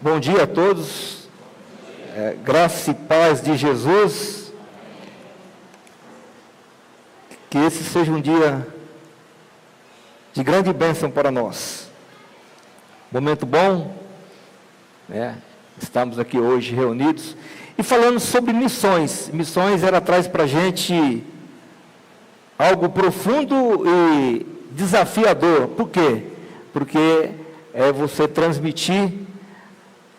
Bom dia a todos, graça e paz de Jesus, que esse seja um dia de grande bênção para nós. Momento bom, estamos aqui hoje reunidos e falando sobre missões. Missões traz para a gente algo profundo e desafiador. Por quê? Porque é você transmitir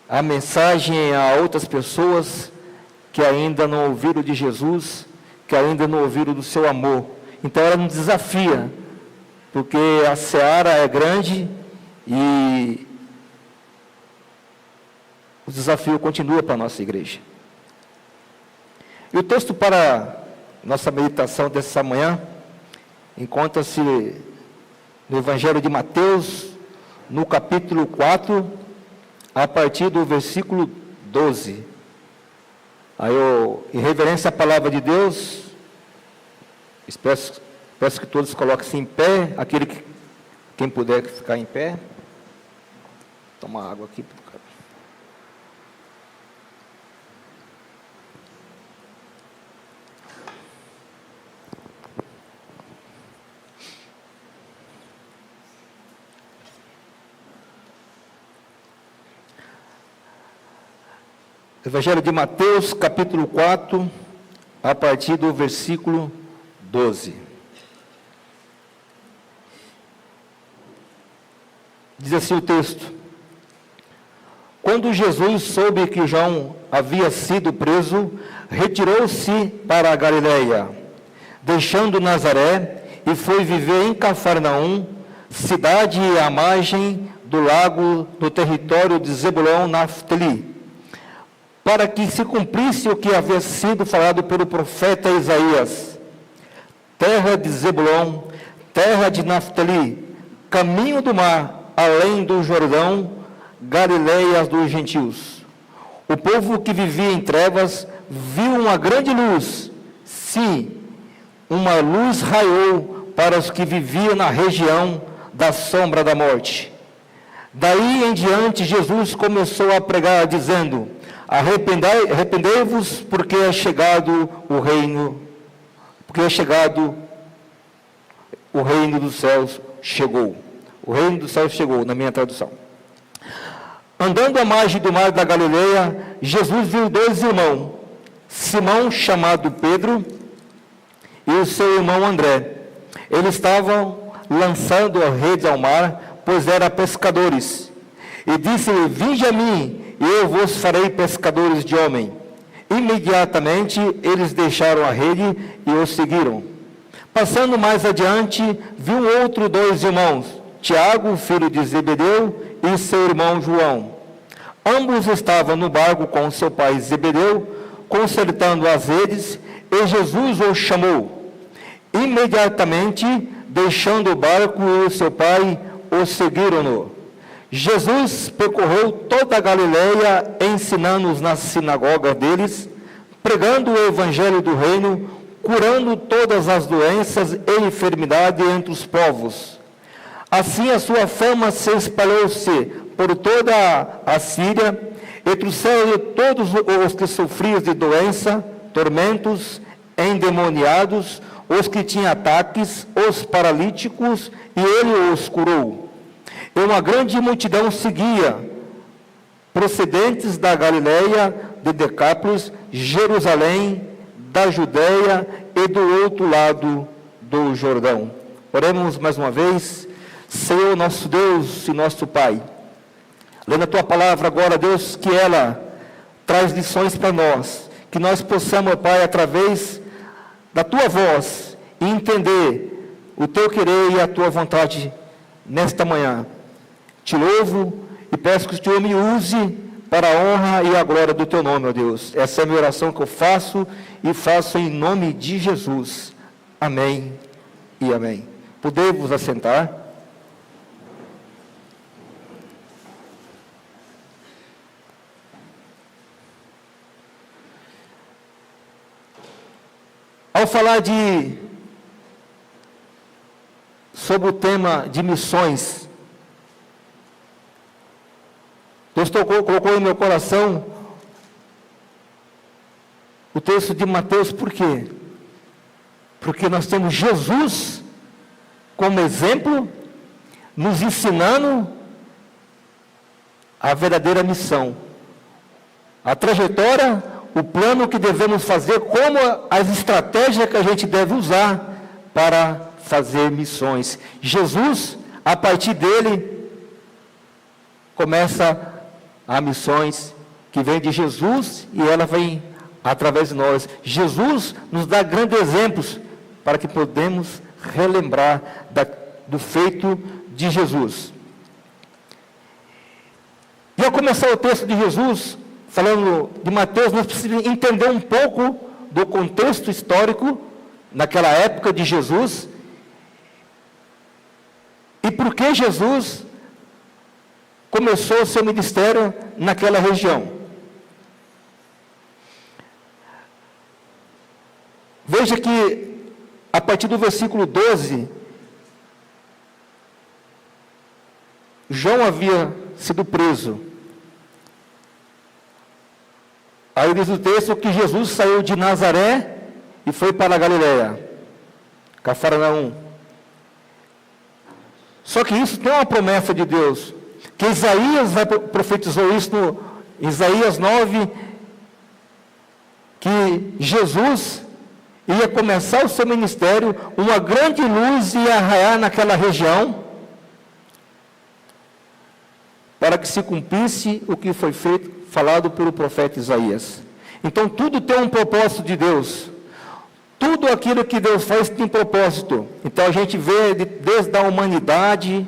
a mensagem a outras pessoas que ainda não ouviram de Jesus, que ainda não ouviram do seu amor. Então ela nos desafia, porque a seara é grande e o desafio continua para a nossa igreja. E o texto para nossa meditação dessa manhã encontra-se no Evangelho de Mateus, no capítulo 4, a partir do versículo 12. Aí em reverência à palavra de Deus, peço que todos coloquem-se em pé, quem puder ficar em pé. Toma água aqui. Evangelho de Mateus, capítulo 4, a partir do versículo 12. Diz assim o texto: Quando Jesus soube que João havia sido preso, retirou-se para a Galileia, deixando Nazaré, e foi viver em Cafarnaum, cidade à margem do lago, no território de Zebulão, Naftali, para que se cumprisse o que havia sido falado pelo profeta Isaías: terra de Zebulão, terra de Naftali, caminho do mar, além do Jordão, Galileia dos gentios. O povo que vivia em trevas viu uma grande luz. Sim, uma luz raiou para os que viviam na região da sombra da morte. Daí em diante Jesus começou a pregar, dizendo: Arrependei-vos, porque é chegado o reino dos céus chegou. O reino dos céus chegou, na minha tradução. Andando à margem do mar da Galileia, Jesus viu dois irmãos, Simão, chamado Pedro, e o seu irmão André. Eles estavam lançando a rede ao mar, pois eram pescadores. E disse-lhe: Vinde a mim, e eu vos farei pescadores de homem. Imediatamente eles deixaram a rede e o seguiram. Passando mais adiante, viu dois irmãos, Tiago, filho de Zebedeu, e seu irmão João. Ambos estavam no barco com seu pai Zebedeu, consertando as redes, e Jesus os chamou. Imediatamente, deixando o barco e o seu pai, o seguiram-no. Jesus percorreu toda a Galileia, ensinando-os nas sinagogas deles, pregando o evangelho do reino, curando todas as doenças e enfermidades entre os povos. Assim a sua fama se espalhou-se por toda a Síria, e trouxeram todos os que sofriam de doença, tormentos, endemoniados, os que tinham ataques, os paralíticos, e ele os curou. E uma grande multidão seguia, procedentes da Galileia, de Decápolis, Jerusalém, da Judéia e do outro lado do Jordão. Oremos mais uma vez. Senhor, nosso Deus e nosso Pai, lendo a Tua palavra agora, Deus, que ela traz lições para nós, que nós possamos, Pai, através da Tua voz, entender o Teu querer e a Tua vontade nesta manhã. Te louvo e peço que o Senhor me use para a honra e a glória do Teu nome, ó Deus. Essa é a minha oração que eu faço e faço em nome de Jesus. Amém e amém. Podemos assentar. Ao falar sobre o tema de missões, Deus colocou no meu coração o texto de Mateus, por quê? Porque nós temos Jesus como exemplo, nos ensinando a verdadeira missão, a trajetória, o plano que devemos fazer, como as estratégias que a gente deve usar para fazer missões. Jesus, a partir dele, começa a missões que vem de Jesus e ela vem através de nós. Jesus nos dá grandes exemplos para que podemos relembrar do feito de Jesus. E ao começar o texto de Jesus, falando de Mateus, nós precisamos entender um pouco do contexto histórico naquela época de Jesus e por que Jesus começou o seu ministério naquela região. Veja que a partir do versículo 12, João havia sido preso. Aí diz o texto que Jesus saiu de Nazaré e foi para a Galileia, Cafarnaum. Só que isso tem uma promessa de Deus, que Isaías profetizou isso no Isaías 9, que Jesus ia começar o seu ministério, uma grande luz ia raiar naquela região, para que se cumprisse o que foi falado pelo profeta Isaías. Então tudo tem um propósito de Deus. Tudo aquilo que Deus faz tem propósito. Então a gente vê desde a humanidade,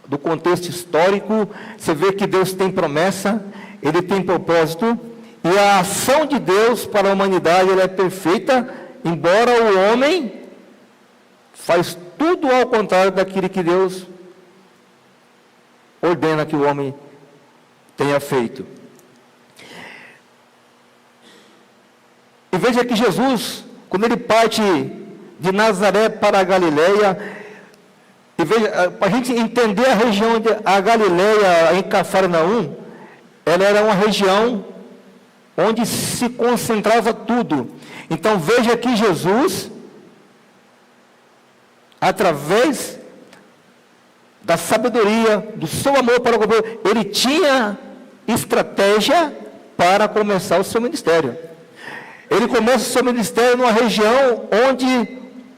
do contexto histórico, você vê que Deus tem promessa, Ele tem propósito, e a ação de Deus para a humanidade ela é perfeita, embora o homem faz tudo ao contrário daquilo que Deus ordena que o homem tenha feito. E veja que Jesus, quando ele parte de Nazaré para a Galileia, e veja, para a gente entender a região de a Galileia em Cafarnaum, ela era uma região onde se concentrava tudo. Então veja que Jesus, através da sabedoria, do seu amor para o povo, ele tinha estratégia para começar o seu ministério. Ele começa o seu ministério numa região onde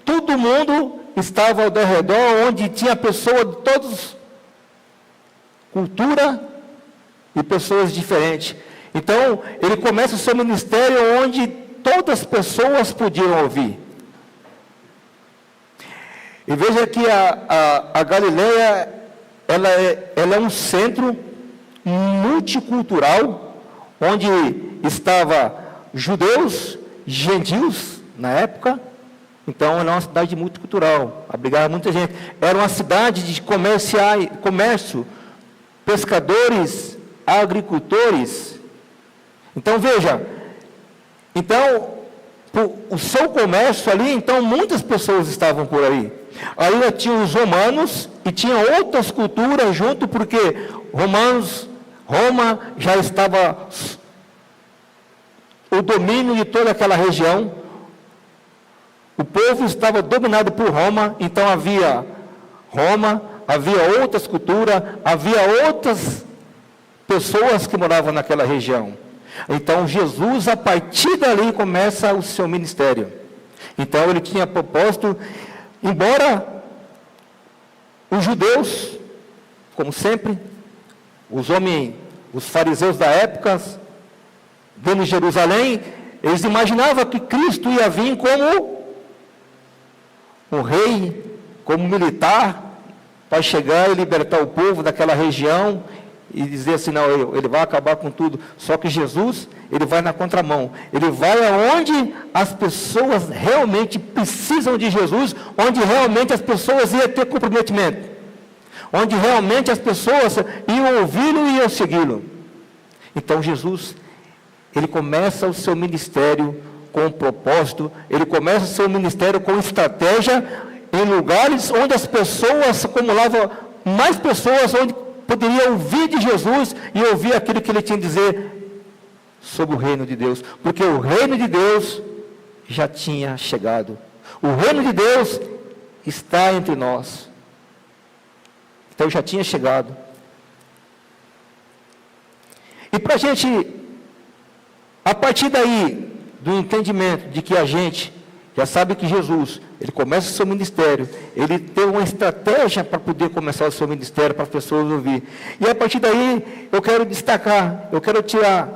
todo mundo estava ao redor, onde tinha pessoas de todas cultura e pessoas diferentes. Então, ele começa o seu ministério onde todas as pessoas podiam ouvir. E veja que a Galileia, ela é um centro multicultural, onde estava judeus, gentios, na época. Então, era uma cidade multicultural, abrigava muita gente. Era uma cidade de comércio, pescadores, agricultores. Então, veja, o seu comércio ali, então, muitas pessoas estavam por aí. Aí tinha os romanos e tinha outras culturas junto, porque Roma já estava o domínio de toda aquela região. O povo estava dominado por Roma, então havia Roma, havia outras culturas, havia outras pessoas que moravam naquela região. Então Jesus, a partir dali, começa o seu ministério. Então ele tinha propósito, embora os judeus, como sempre, os fariseus da época, dentro de Jerusalém, eles imaginavam que Cristo ia vir como um rei, como militar, para chegar e libertar o povo daquela região, e dizer assim, não, ele vai acabar com tudo. Só que Jesus, ele vai na contramão. Ele vai aonde as pessoas realmente precisam de Jesus, onde realmente as pessoas iam ter comprometimento, onde realmente as pessoas iam ouvi-lo e iam segui-lo. Então Jesus, ele começa o seu ministério com propósito, ele começa o seu ministério com estratégia, em lugares onde as pessoas acumulavam mais pessoas, onde poderia ouvir de Jesus e ouvir aquilo que ele tinha a dizer sobre o reino de Deus, porque o reino de Deus já tinha chegado. O reino de Deus está entre nós. Então já tinha chegado. E para a gente, a partir daí, do entendimento de que a gente já sabe que Jesus, ele começa o seu ministério, ele tem uma estratégia para poder começar o seu ministério, para as pessoas ouvir. E a partir daí, eu quero destacar, eu quero tirar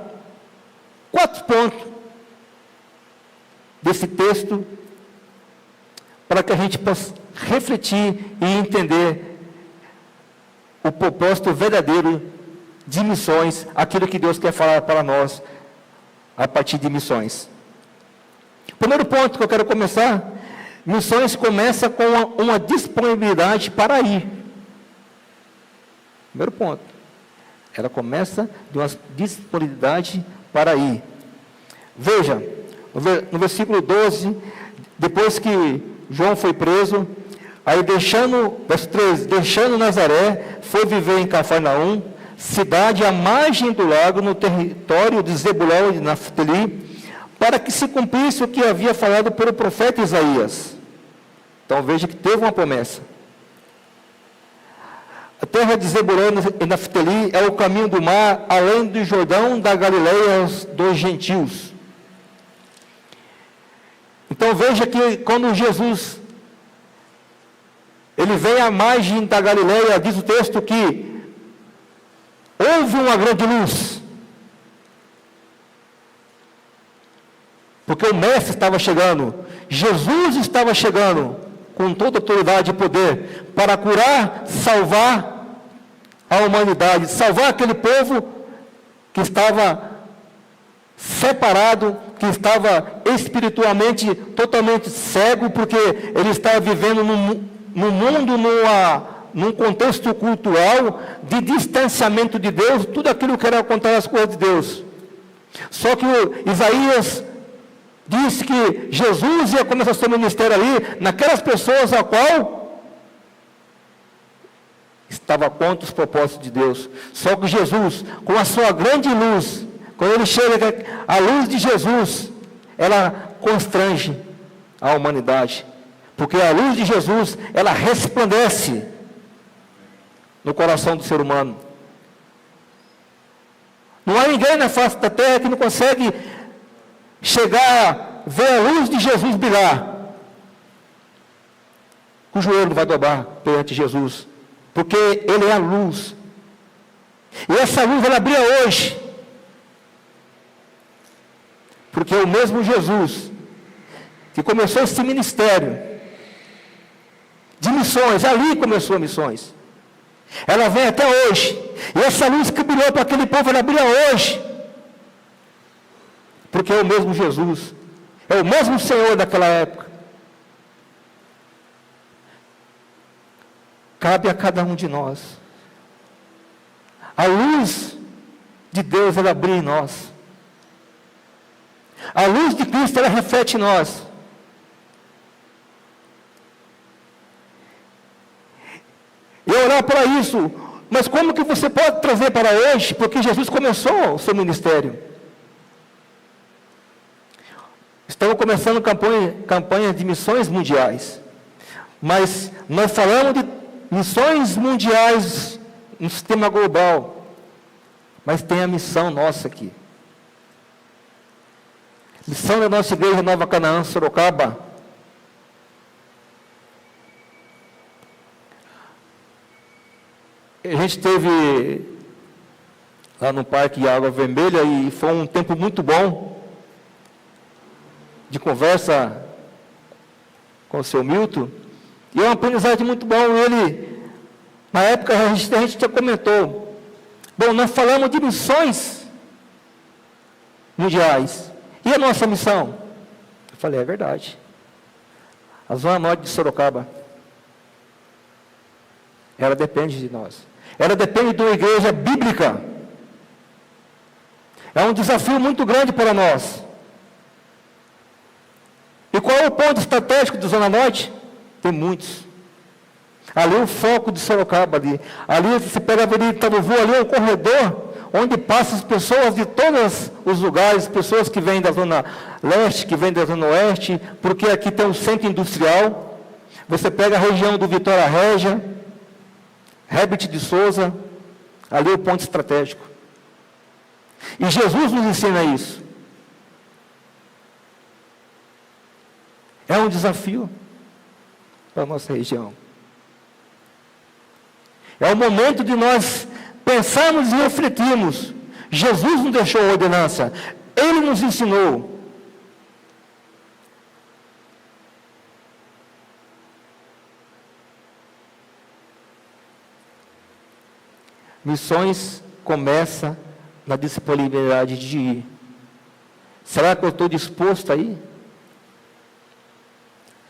4 pontos desse texto, para que a gente possa refletir e entender o propósito verdadeiro de missões, aquilo que Deus quer falar para nós a partir de missões. Primeiro ponto que eu quero começar, missões começa com uma disponibilidade para ir. Primeiro ponto, ela começa de uma disponibilidade para ir. Veja, no versículo 12, depois que João foi preso, aí verso 13, deixando Nazaré, foi viver em Cafarnaum, cidade à margem do lago, no território de Zebulão e Naftali, para que se cumprisse o que havia falado pelo profeta Isaías. Então veja que teve uma promessa. A terra de Zebulão e Naftali é o caminho do mar, além do Jordão, da Galileia dos gentios. Então veja que quando Jesus, ele vem à margem da Galileia, diz o texto que houve uma grande luz. Porque o Mestre estava chegando, Jesus estava chegando, com toda autoridade e poder, para curar, salvar a humanidade, salvar aquele povo que estava separado, que estava espiritualmente totalmente cego, porque ele estava vivendo num mundo, num contexto cultural de distanciamento de Deus, tudo aquilo que era contar as coisas de Deus. Só que Isaías disse que Jesus ia começar seu ministério ali, naquelas pessoas a qual estava contra os propósitos de Deus. Só que Jesus, com a sua grande luz, quando ele chega, a luz de Jesus, ela constrange a humanidade. Porque a luz de Jesus, ela resplandece no coração do ser humano. Não há ninguém na face da terra que não consegue chegar, ver a luz de Jesus brilhar. O joelho vai dobrar perante Jesus, porque ele é a luz. E essa luz ela brilha hoje, porque o mesmo Jesus que começou esse ministério de missões, ali começou missões, ela vem até hoje. E essa luz que brilhou para aquele povo, ela brilha hoje, porque é o mesmo Jesus, é o mesmo Senhor daquela época. Cabe a cada um de nós. A luz de Deus, ela brilha em nós. A luz de Cristo, ela reflete em nós. E orar para isso. Mas como que você pode trazer para hoje? Porque Jesus começou o seu ministério. Estamos começando campanha de missões mundiais. Mas nós falamos de missões mundiais no sistema global. Mas tem a missão nossa aqui. Missão da nossa igreja Nova Canaã, Sorocaba. A gente esteve lá no Parque de Água Vermelha e foi um tempo muito bom de conversa com o seu Milton, e é uma aprendizagem muito bom. Ele, na época, a gente já comentou, bom, nós falamos de missões mundiais, e a nossa missão? Eu falei, é verdade, a Zona Norte de Sorocaba, ela depende de nós, ela depende de uma igreja bíblica, é um desafio muito grande para nós. E qual é o ponto estratégico da Zona Norte? Tem muitos. Ali o foco de Sorocaba, ali você pega a Avenida Itabuvu, ali é um corredor onde passam as pessoas de todos os lugares, pessoas que vêm da Zona Leste, que vêm da Zona Oeste, porque aqui tem um centro industrial. Você pega a região do Vitória Régia, Herbert de Souza, ali é o ponto estratégico. E Jesus nos ensina isso. É um desafio para a nossa região. É o momento de nós pensarmos e refletirmos. Jesus nos deixou a ordenança. Ele nos ensinou. Missões começa na disponibilidade de ir. Será que eu estou disposto a ir?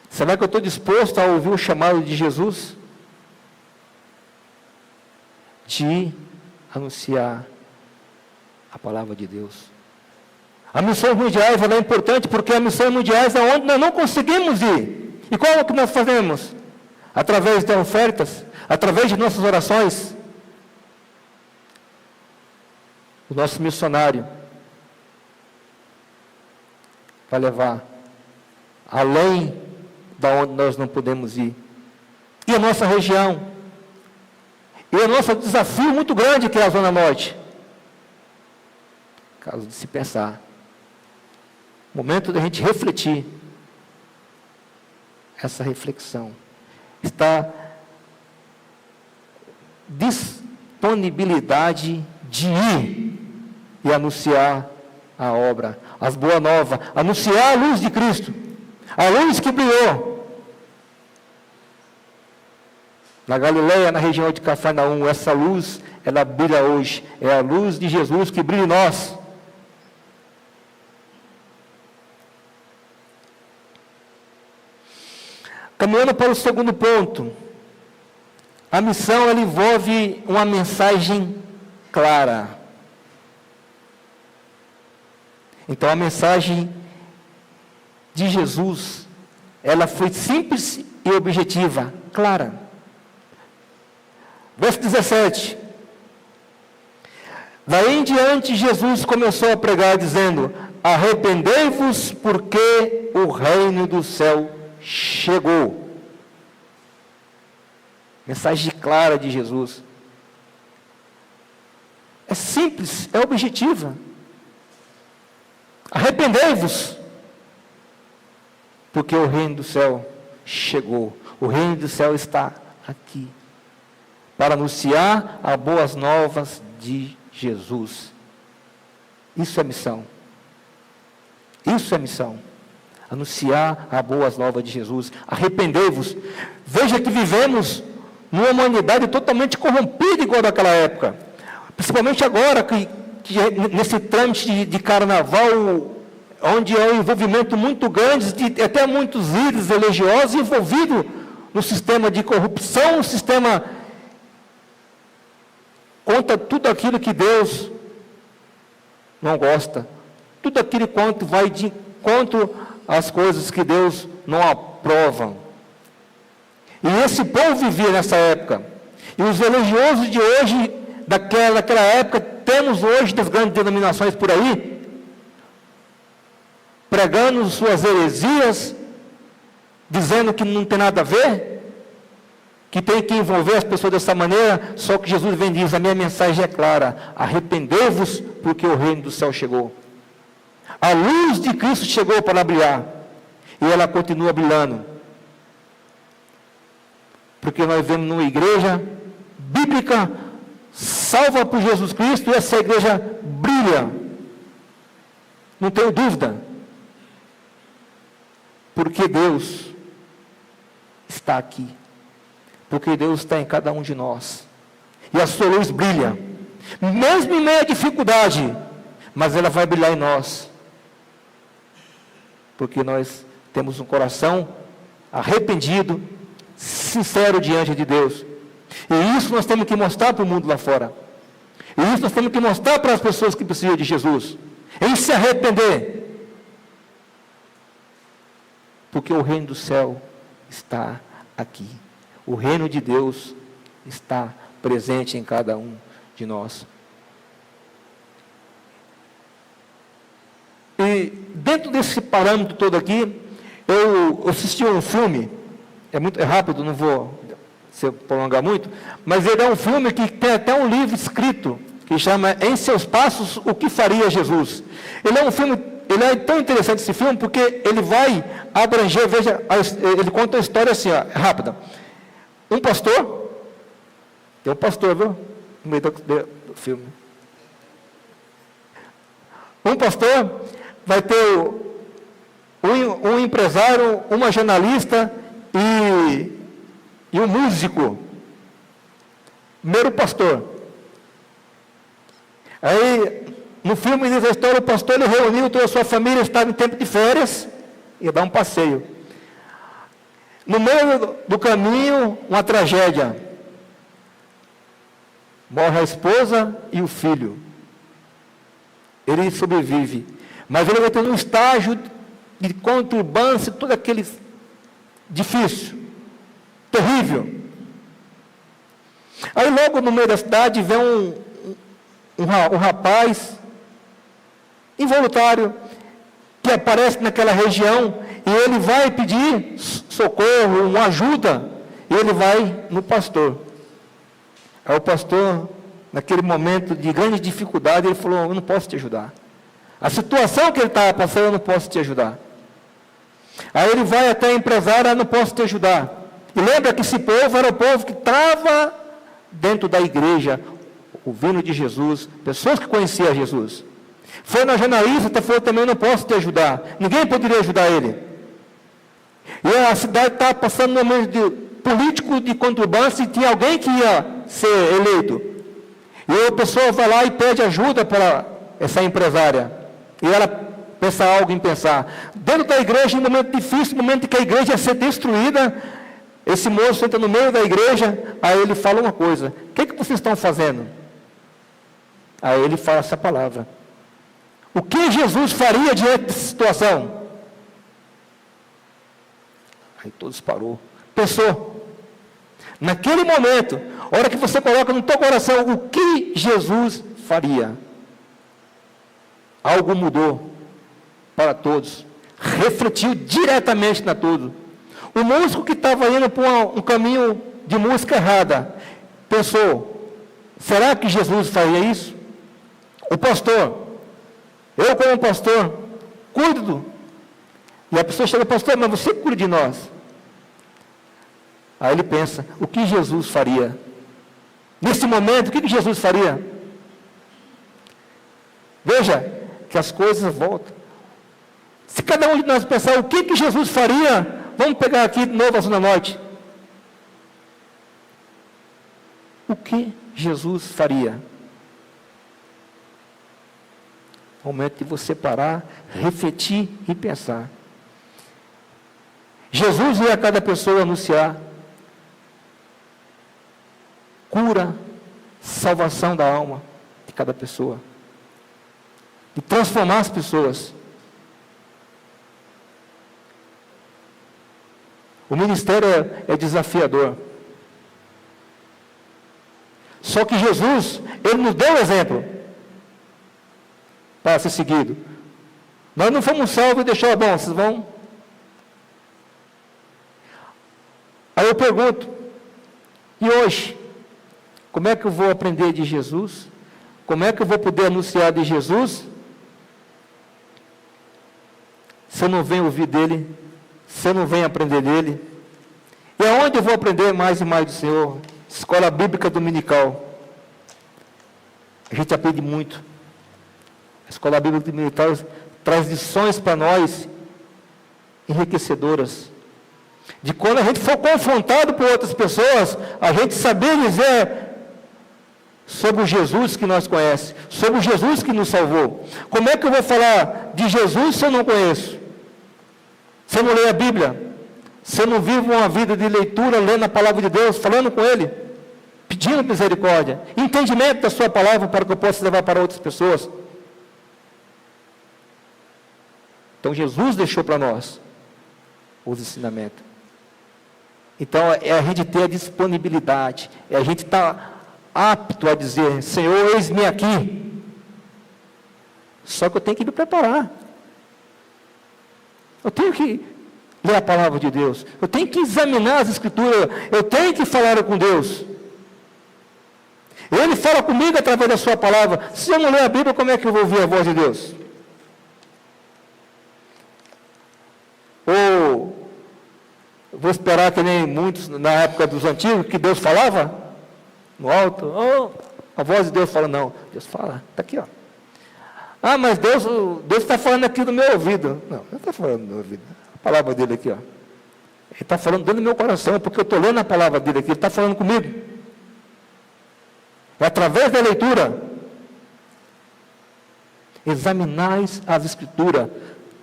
Será que eu estou disposto a ouvir o chamado de Jesus? De anunciar a palavra de Deus. A missão mundiais ela é importante porque a missão mundiais é onde nós não conseguimos ir. E como que nós fazemos? Através de ofertas, através de nossas orações. O nosso missionário vai levar além da onde nós não podemos ir. E a nossa região. E o nosso desafio muito grande que é a Zona Norte. Caso de se pensar. Momento da gente refletir. Essa reflexão. Está disponibilidade de ir e anunciar a obra, as boas novas, anunciar a luz de Cristo, a luz que brilhou na Galileia, na região de Cafarnaum. Essa luz, ela brilha hoje, é a luz de Jesus que brilha em nós. Caminhando para o segundo ponto, a missão ela envolve uma mensagem clara. Então a mensagem de Jesus, ela foi simples e objetiva, clara. Verso 17. Daí em diante Jesus começou a pregar dizendo: arrependei-vos porque o reino do céu chegou. Mensagem clara de Jesus. É simples, é objetiva. Arrependei-vos, porque o reino do céu chegou. O reino do céu está aqui, para anunciar as boas novas de Jesus. Isso é missão. Isso é missão. Anunciar as boas novas de Jesus. Arrependei-vos. Veja que vivemos numa humanidade totalmente corrompida igual daquela época. Principalmente agora, que nesse trâmite de carnaval, onde há um envolvimento muito grande, de até muitos líderes religiosos envolvidos no sistema de corrupção, no sistema contra tudo aquilo que Deus não gosta, tudo aquilo quanto vai de encontro às coisas que Deus não aprova. E esse povo vivia nessa época. E os religiosos de hoje, daquela época, temos hoje das grandes denominações por aí, pregando suas heresias, dizendo que não tem nada a ver, que tem que envolver as pessoas dessa maneira. Só que Jesus vem e diz: a minha mensagem é clara, arrependei-vos porque o reino do céu chegou. A luz de Cristo chegou para brilhar, e ela continua brilhando, porque nós vemos numa igreja bíblica, salva por Jesus Cristo, e essa igreja brilha, não tenho dúvida, porque Deus está aqui, porque Deus está em cada um de nós, e a sua luz brilha, mesmo em meio à dificuldade, mas ela vai brilhar em nós, porque nós temos um coração arrependido, sincero diante de Deus. E isso nós temos que mostrar para o mundo lá fora. E isso nós temos que mostrar para as pessoas que precisam de Jesus. Em se arrepender. Porque o reino do céu está aqui. O reino de Deus está presente em cada um de nós. E dentro desse parâmetro todo aqui, eu assisti um filme, é rápido, não vou se prolongar muito, mas ele é um filme que tem até um livro escrito, que chama Em Seus Passos, O que Faria Jesus. Ele é um filme, ele é tão interessante esse filme, porque ele vai abranger, veja, ele conta a história assim, ó, rápida. Um pastor, tem um pastor, viu? No meio do filme. Um pastor vai ter um empresário, uma jornalista e um músico. Primeiro pastor. Aí, no filme diz a história, o pastor ele reuniu toda a sua família, estava em tempo de férias, ia dar um passeio. No meio do caminho, uma tragédia. Morre a esposa e o filho. Ele sobrevive. Mas ele vai ter um estágio de conturbância, todo aquele difícil, terrível. Aí logo no meio da cidade vem um rapaz involuntário que aparece naquela região e ele vai pedir socorro, uma ajuda, e ele vai no pastor. Aí o pastor, naquele momento de grande dificuldade, ele falou: eu não posso te ajudar. A situação que ele estava passando, eu não posso te ajudar. Aí ele vai até a empresária: eu não posso te ajudar. E lembra que esse povo era o povo que estava dentro da igreja, ouvindo de Jesus, pessoas que conheciam Jesus. Foi na jornalista, falou também: eu não posso te ajudar. Ninguém poderia ajudar ele. E a cidade estava passando um momento político de conturbância e tinha alguém que ia ser eleito. E a pessoa vai lá e pede ajuda para essa empresária. E ela pensa algo em pensar. Dentro da igreja, em um momento difícil, no momento em que a igreja ia ser destruída, esse moço entra no meio da igreja, aí ele fala uma coisa: o que vocês estão fazendo? Aí ele fala essa palavra. O que Jesus faria diante dessa situação? Aí todos parou. Pensou. Naquele momento, a hora que você coloca no teu coração o que Jesus faria, algo mudou para todos. Refletiu diretamente na tudo. O músico que estava indo por um caminho de música errada, pensou: será que Jesus faria isso? O pastor, eu como pastor, cuido. E a pessoa chega: pastor, mas você cuida de nós. Aí ele pensa: o que Jesus faria? Nesse momento, o que Jesus faria? Veja que as coisas voltam. Se cada um de nós pensar o que Jesus faria, vamos pegar aqui de novo a Zona Norte. O que Jesus faria? Momento de você parar, refletir e pensar. Jesus ia a cada pessoa anunciar cura, salvação da alma de cada pessoa, e transformar as pessoas. O ministério é desafiador. Só que Jesus, Ele nos deu o exemplo para ser seguido. Nós não fomos salvos e deixou: bom, vocês vão. Aí eu pergunto: e hoje? Como é que eu vou aprender de Jesus? Como é que eu vou poder anunciar de Jesus se eu não venho ouvir dele, se eu não venho aprender dele? E aonde eu vou aprender mais e mais do Senhor? Escola Bíblica Dominical. A gente aprende muito. A Escola Bíblica Dominical traz lições para nós enriquecedoras. De quando a gente for confrontado por outras pessoas, a gente saber dizer sobre o Jesus que nós conhecemos, sobre o Jesus que nos salvou. Como é que eu vou falar de Jesus se eu não conheço? Se eu não leio a Bíblia? Se eu não vivo uma vida de leitura, lendo a palavra de Deus, falando com Ele, pedindo misericórdia, entendimento da sua palavra para que eu possa levar para outras pessoas? Então Jesus deixou para nós os ensinamentos. Então, é a gente ter a disponibilidade, é a gente estar apto a dizer, Senhor, eis-me aqui. Só que eu tenho que me preparar. Eu tenho que ler a palavra de Deus. Eu tenho que examinar as Escrituras. Eu tenho que falar com Deus. Ele fala comigo através da sua palavra. Se eu não ler a Bíblia, como é que eu vou ouvir a voz de Deus? Ou vou esperar que nem muitos na época dos antigos, que Deus falava no alto. Oh, a voz de Deus fala, não. Deus fala, está aqui, ó. Ah, mas Deus está falando aqui no meu ouvido. Não, não está falando no meu ouvido. A palavra dele aqui, ó. Ele está falando dentro do meu coração, porque eu estou lendo a palavra dele aqui, ele está falando comigo. É através da leitura. Examinais as Escrituras.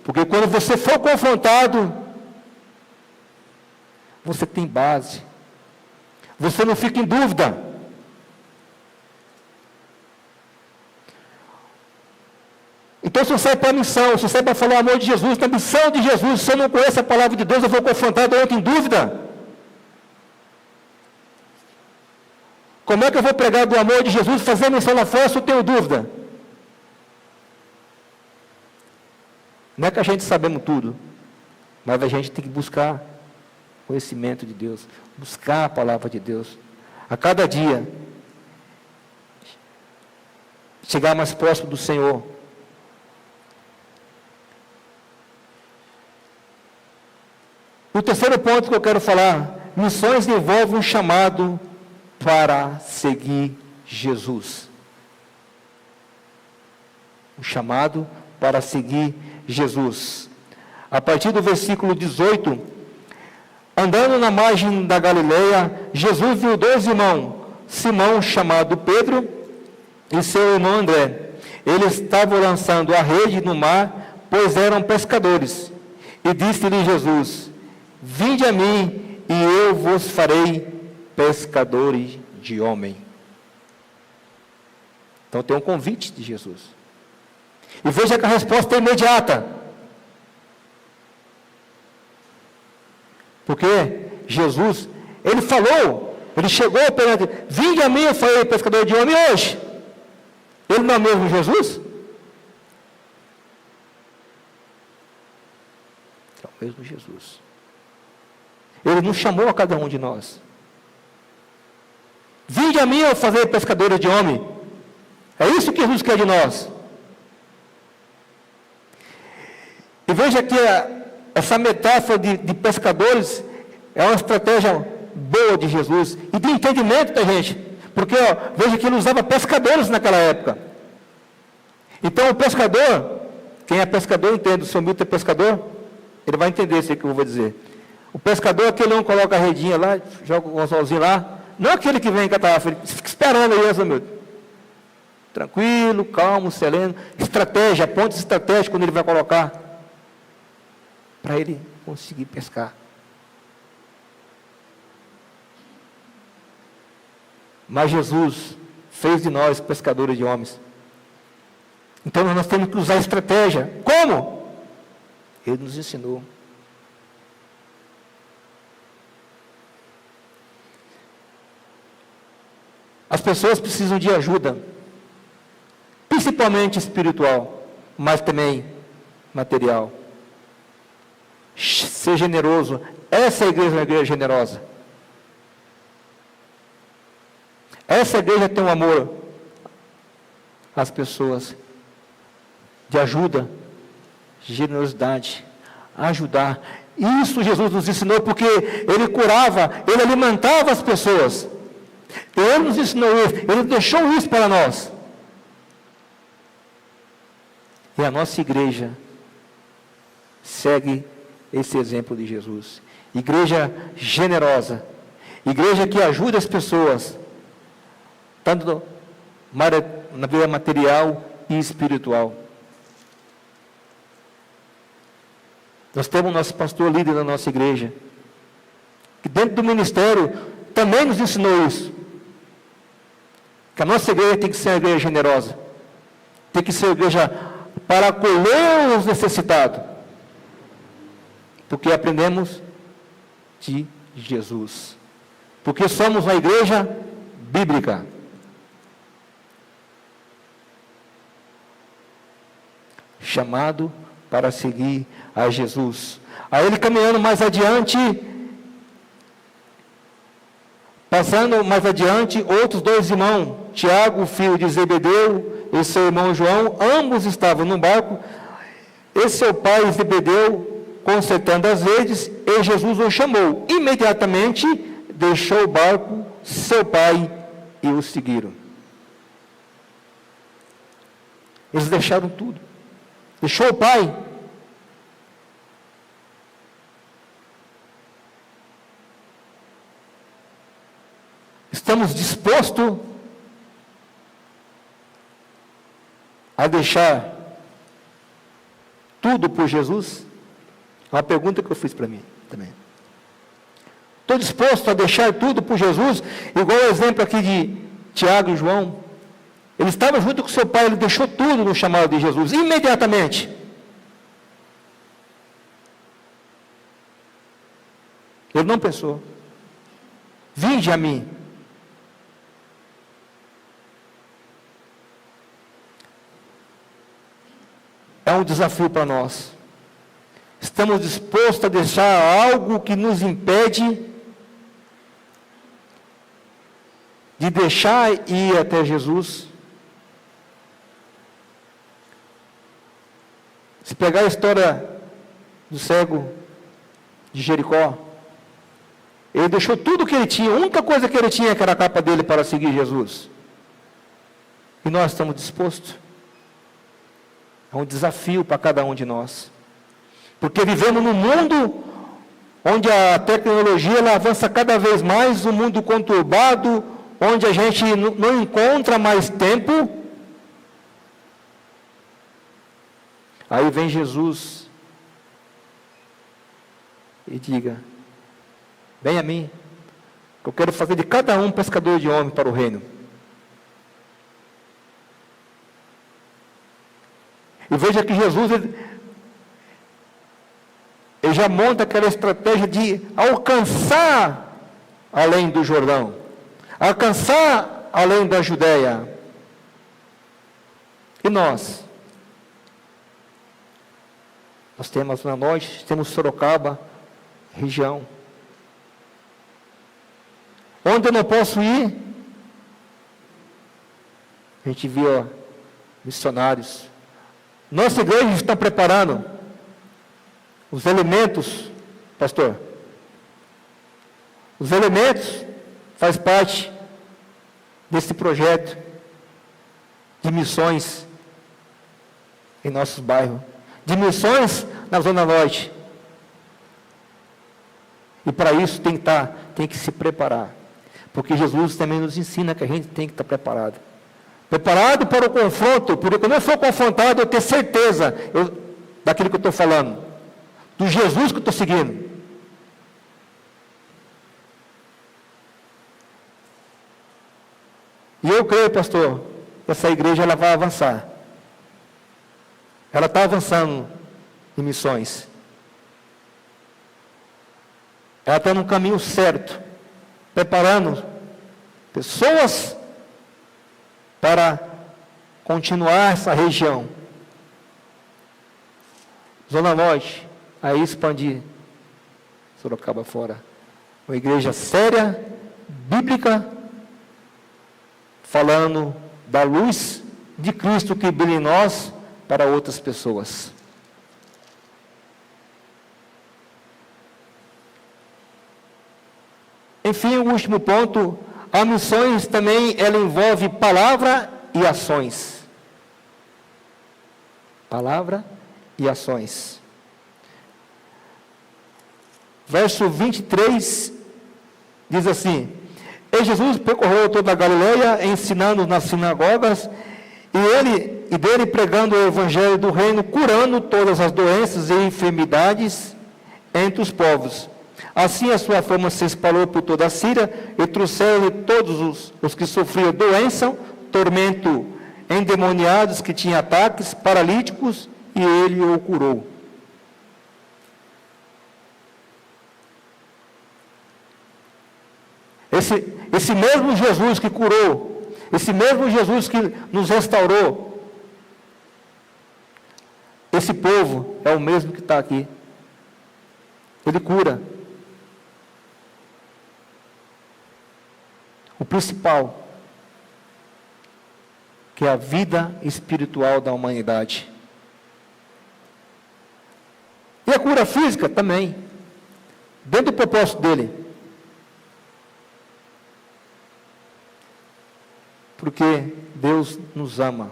Porque quando você for confrontado, você tem base. Você não fica em dúvida. Então, se você sai para a missão, se você sai para falar o amor de Jesus, na missão de Jesus, se eu não conheço a palavra de Deus, eu vou confrontado, eu entro em dúvida. Como é que eu vou pregar do amor de Jesus, fazer a missão na fé, se eu tenho dúvida? Não é que a gente sabemos tudo, mas a gente tem que buscar conhecimento de Deus, buscar a palavra de Deus. A cada dia, chegar mais próximo do Senhor. O terceiro ponto que eu quero falar, missões envolvem um chamado para seguir Jesus. Um chamado para seguir Jesus. A partir do versículo 18, andando na margem da Galileia, Jesus viu 2 irmãos, Simão, chamado Pedro, e seu irmão André. Eles estavam lançando a rede no mar, pois eram pescadores. E disse-lhe Jesus, vinde a mim, e eu vos farei pescadores de homem. Então tem um convite de Jesus. E veja que a resposta é imediata. Porque Jesus, ele falou, ele chegou perante, vinde a mim, eu farei pescador de homem hoje. Ele não é mesmo Jesus? É o mesmo Jesus. Ele nos chamou a cada um de nós. Vinde a mim eu fazer pescadores de homem. É isso que Jesus quer de nós. E veja que essa metáfora de pescadores é uma estratégia boa de Jesus e de entendimento da gente. Porque veja que ele usava pescadores naquela época. Então o pescador, quem é pescador entende, o seu Milton é pescador, ele vai entender isso que eu vou dizer. O pescador é aquele que coloca a redinha lá, joga o anzolzinho lá. Não é aquele que vem com a tarrafa, ele fica esperando aí, Milton. Tranquilo, calmo, sereno. Estratégia, pontos estratégicos quando ele vai colocar. Para ele conseguir pescar. Mas Jesus fez de nós pescadores de homens. Então nós temos que usar estratégia. Como? Ele nos ensinou. As pessoas precisam de ajuda, principalmente espiritual, mas também material. Ser generoso. Essa igreja é uma igreja generosa. Essa igreja tem um amor às pessoas, de ajuda, generosidade, ajudar. Isso Jesus nos ensinou porque Ele curava, Ele alimentava as pessoas. Ele nos ensinou isso, Ele deixou isso para nós. E a nossa igreja segue esse exemplo de Jesus. Igreja generosa, igreja que ajuda as pessoas, tanto na vida material e espiritual. Nós temos nosso pastor líder da nossa igreja, que dentro do ministério também nos ensinou isso. Que a nossa igreja tem que ser uma igreja generosa. Tem que ser uma igreja para acolher os necessitados. Porque aprendemos de Jesus. Porque somos uma igreja bíblica. Chamado para seguir a Jesus. Aí ele caminhando mais adiante, passando mais adiante, outros dois irmãos, Tiago, filho de Zebedeu, e seu irmão João, ambos estavam no barco, e seu pai Zebedeu, consertando as redes, e Jesus o chamou. Imediatamente deixou o barco, seu pai, e o seguiram. Eles deixaram tudo. Deixou o pai. Estamos dispostos a deixar tudo por Jesus? É uma pergunta que eu fiz para mim também. Estou disposto a deixar tudo por Jesus? Igual o exemplo aqui de Tiago e João. Ele estava junto com seu pai, ele deixou tudo no chamado de Jesus, imediatamente. Ele não pensou. Vinde a mim. É um desafio para nós. Estamos dispostos a deixar algo que nos impede de deixar ir até Jesus? Se pegar a história do cego de Jericó, ele deixou tudo o que ele tinha, a única coisa que ele tinha que era a capa dele para seguir Jesus. E nós estamos dispostos? É um desafio para cada um de nós. Porque vivemos num mundo onde a tecnologia ela avança cada vez mais, um mundo conturbado, onde a gente não encontra mais tempo. Aí vem Jesus e diga: vem a mim, que eu quero fazer de cada um pescador de homem para o reino. E veja que Jesus ele já monta aquela estratégia de alcançar além do Jordão, alcançar além da Judéia. E nós? Nós temos na Norte, temos Sorocaba, região. Onde eu não posso ir? A gente viu missionários. Nossa igreja está preparando os elementos, pastor. Os elementos faz parte desse projeto de missões em nossos bairros. De missões na Zona Norte. E para isso tem que se preparar. Porque Jesus também nos ensina que a gente tem que estar preparado. Preparado para o confronto, porque quando eu for confrontado, eu tenho certeza daquilo que eu estou falando. Do Jesus que eu estou seguindo. E eu creio, pastor, que essa igreja ela vai avançar. Ela está avançando em missões. Ela está no caminho certo, preparando pessoas para continuar essa região. Zona Norte, aí expandir Sorocaba fora. Uma igreja séria, bíblica, falando da luz de Cristo que brilha em nós, para outras pessoas. Enfim, o último ponto, a missões também, ela envolve palavra e ações. Palavra e ações. Verso 23 diz assim: E Jesus percorreu toda a Galileia, ensinando nas sinagogas, e dele pregando o evangelho do reino, curando todas as doenças e enfermidades entre os povos. Assim a sua fama se espalhou por toda a Síria, e trouxeram-lhe todos os que sofriam doença, tormento, endemoniados que tinham ataques, paralíticos, e ele o curou. Esse mesmo Jesus que curou, esse mesmo Jesus que nos restaurou, esse povo é o mesmo que está aqui. Ele cura. O principal, que é a vida espiritual da humanidade. E a cura física também, dentro do propósito dele. Porque Deus nos ama.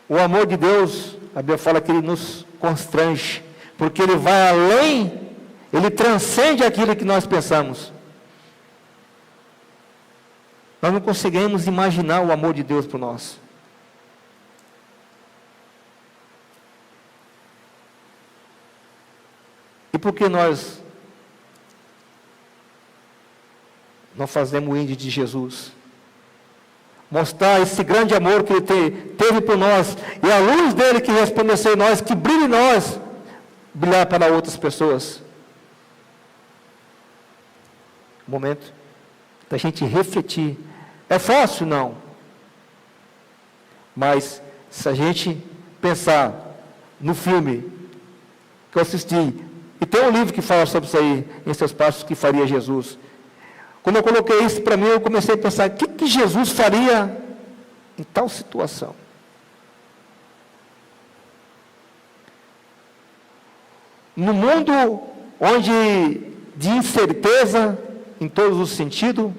O amor de Deus, a Bíblia fala que ele nos constrange, porque ele vai além, ele transcende aquilo que nós pensamos. Nós não conseguimos imaginar o amor de Deus por nós. E por que nós não fazemos o índio de Jesus? Mostrar esse grande amor que ele teve por nós, e a luz dele que resplandeceu em nós, que brilha em nós, brilhar para outras pessoas. Momento da gente refletir. É fácil? Não. Mas, se a gente pensar no filme que eu assisti, e tem um livro que fala sobre isso aí, em Seus Passos que Faria Jesus. Quando eu coloquei isso para mim, eu comecei a pensar, o que Jesus faria em tal situação? No mundo onde de incerteza, em todos os sentidos,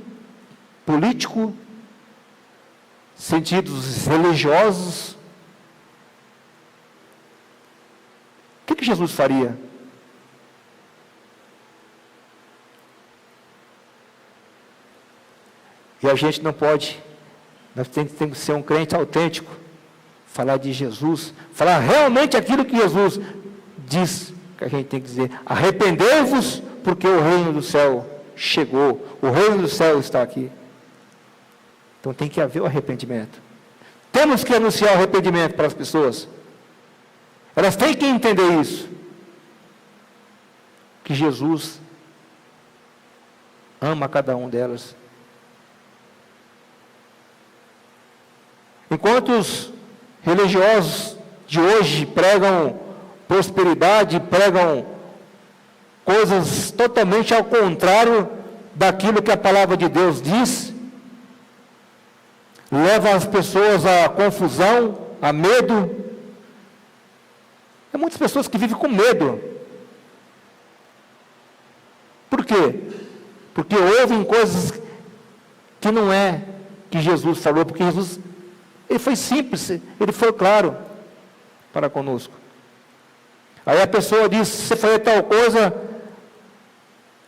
político, sentidos religiosos, o que Jesus faria? E a gente não pode, nós temos que ser um crente autêntico, falar de Jesus, falar realmente aquilo que Jesus diz, que a gente tem que dizer: arrependei-vos, porque o reino do céu chegou, o reino do céu está aqui. Então tem que haver o arrependimento. Temos que anunciar o arrependimento para as pessoas. Elas têm que entender isso, que Jesus ama cada um delas. Enquanto os religiosos de hoje pregam prosperidade, pregam coisas totalmente ao contrário daquilo que a palavra de Deus diz, leva as pessoas à confusão, a medo. Tem muitas pessoas que vivem com medo. Por quê? Porque ouvem coisas que não é que Jesus falou, porque Jesus, ele foi simples, ele foi claro para conosco. Aí a pessoa diz: se você fazer tal coisa,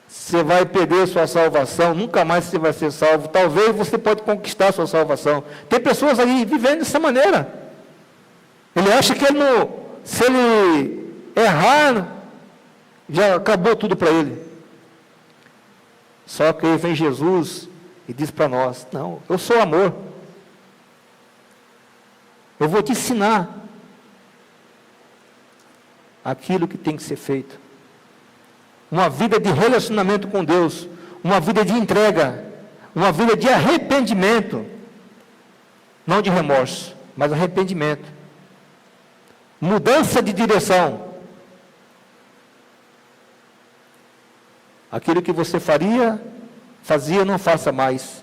você vai perder sua salvação, nunca mais você vai ser salvo. Talvez você pode conquistar sua salvação. Tem pessoas aí vivendo dessa maneira. Ele acha que ele não, se ele errar, já acabou tudo para ele. Só que aí vem Jesus e diz para nós: não, eu sou amor. Eu vou te ensinar aquilo que tem que ser feito. Uma vida de relacionamento com Deus, uma vida de entrega, uma vida de arrependimento, não de remorso, mas arrependimento, mudança de direção. Aquilo que você fazia, não faça mais.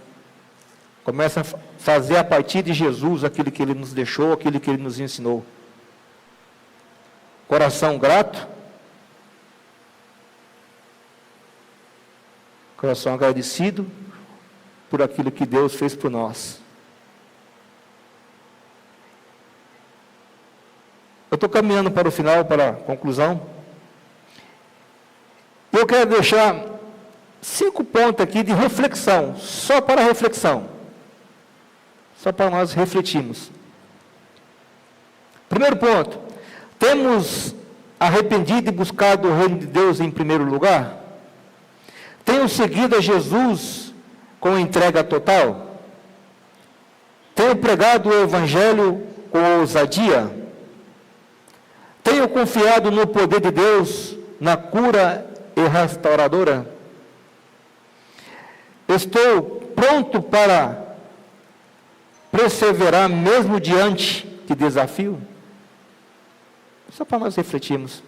Começa a fazer a partir de Jesus aquilo que Ele nos deixou, aquilo que Ele nos ensinou. Coração grato, coração agradecido por aquilo que Deus fez por nós. Eu estou caminhando para o final, para a conclusão. Eu quero deixar 5 pontos aqui de reflexão, só para reflexão. Só para nós refletirmos. Primeiro ponto: temos arrependido e buscado o reino de Deus em primeiro lugar? Tenho seguido a Jesus com entrega total? Tenho pregado o Evangelho com ousadia? Tenho confiado no poder de Deus, na cura e restauradora? Estou pronto para perseverar mesmo diante de desafio? Só para nós refletirmos.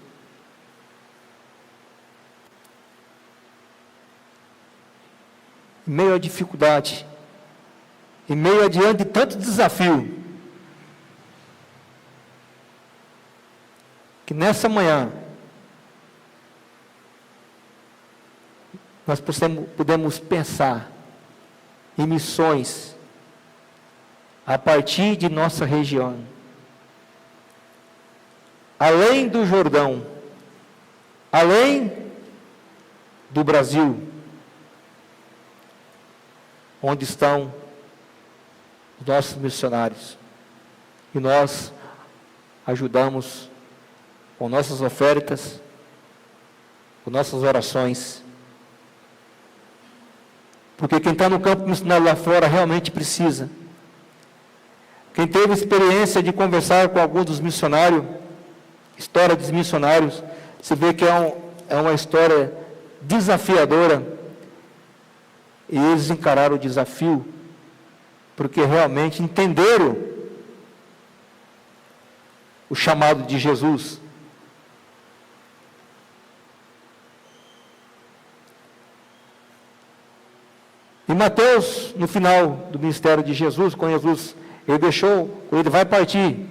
Em meio à dificuldade, em meio adiante de tanto desafio, que nessa manhã nós podemos pensar em missões a partir de nossa região, além do Jordão, além do Brasil, onde estão os nossos missionários, e nós ajudamos com nossas ofertas, com nossas orações, porque quem está no campo missionário lá fora realmente precisa. Quem teve experiência de conversar com algum dos missionários, história dos missionários, você vê que é uma história desafiadora, e eles encararam o desafio, porque realmente entenderam o chamado de Jesus. Em Mateus, no final do ministério de Jesus, quando ele vai partir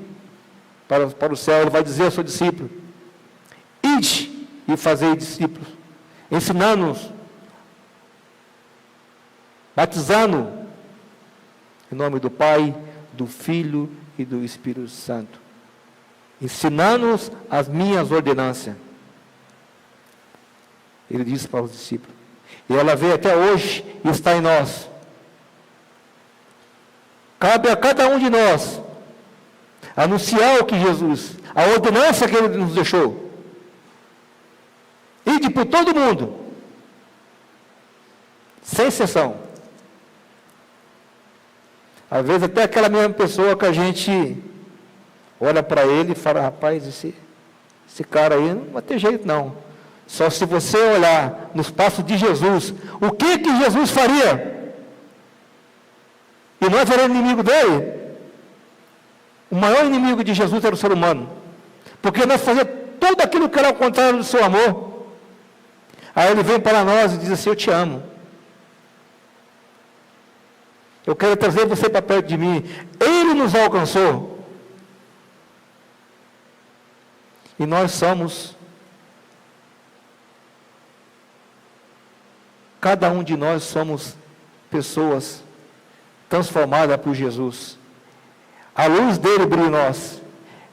para o céu, ele vai dizer ao seu discípulo: ide e fazei discípulos, ensinando-os, batizando em nome do Pai, do Filho e do Espírito Santo, ensinando-os as minhas ordenanças. Ele disse para os discípulos, e ela veio até hoje e está em nós. Cabe a cada um de nós anunciar o que Jesus, a ordenança que Ele nos deixou. Ide por todo mundo, sem exceção. Às vezes até aquela mesma pessoa que a gente olha para ele e fala: rapaz, esse cara aí não vai ter jeito não. Só se você olhar nos passos de Jesus, o que Jesus faria? E nós éramos inimigo dele. O maior inimigo de Jesus era o ser humano, porque nós fazíamos tudo aquilo que era ao contrário do seu amor. Aí ele vem para nós e diz assim: eu te amo, eu quero trazer você para perto de mim. Ele nos alcançou, e nós somos, cada um de nós somos pessoas transformadas por Jesus. A luz dele brilha em nós,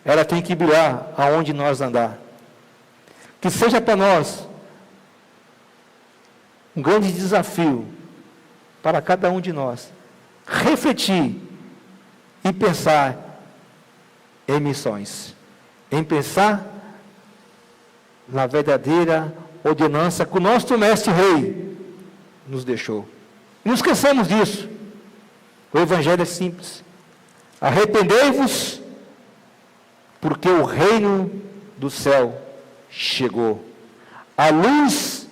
ela tem que brilhar aonde nós andar. Que seja para nós um grande desafio, para cada um de nós, refletir e pensar em missões, em pensar na verdadeira ordenança que o nosso mestre rei nos deixou. Não esqueçamos disso. O evangelho é simples. Arrependei-vos, porque o reino do céu chegou. A luz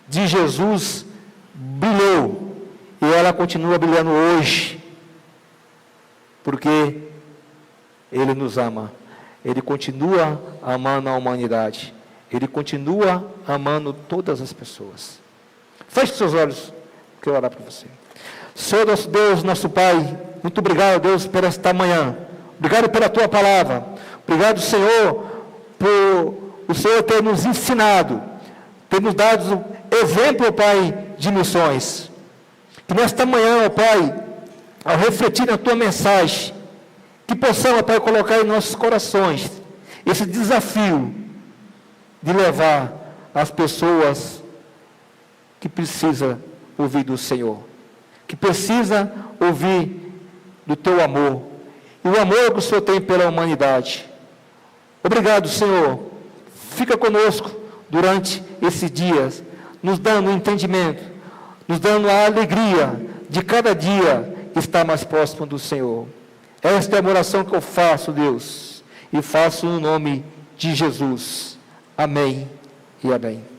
de Jesus brilhou, e ela continua brilhando hoje, porque Ele nos ama. Ele continua amando a humanidade. Ele continua amando todas as pessoas. Feche seus olhos, que eu orar para você. Senhor nosso Deus, nosso Pai, muito obrigado, Deus, por esta manhã. Obrigado pela Tua palavra. Obrigado, Senhor, por o Senhor ter nos ensinado, ter nos dado exemplo, Pai, de missões. Que nesta manhã, Pai, ao refletir na Tua mensagem, que possamos, Pai, colocar em nossos corações esse desafio de levar as pessoas que precisam ouvir do Senhor, que precisa ouvir do Teu amor, e o amor que o Senhor tem pela humanidade. Obrigado, Senhor. Fica conosco durante esses dias, nos dando entendimento, nos dando a alegria de cada dia estar mais próximo do Senhor. Esta é a oração que eu faço, Deus, e faço no nome de Jesus. Amém e amém.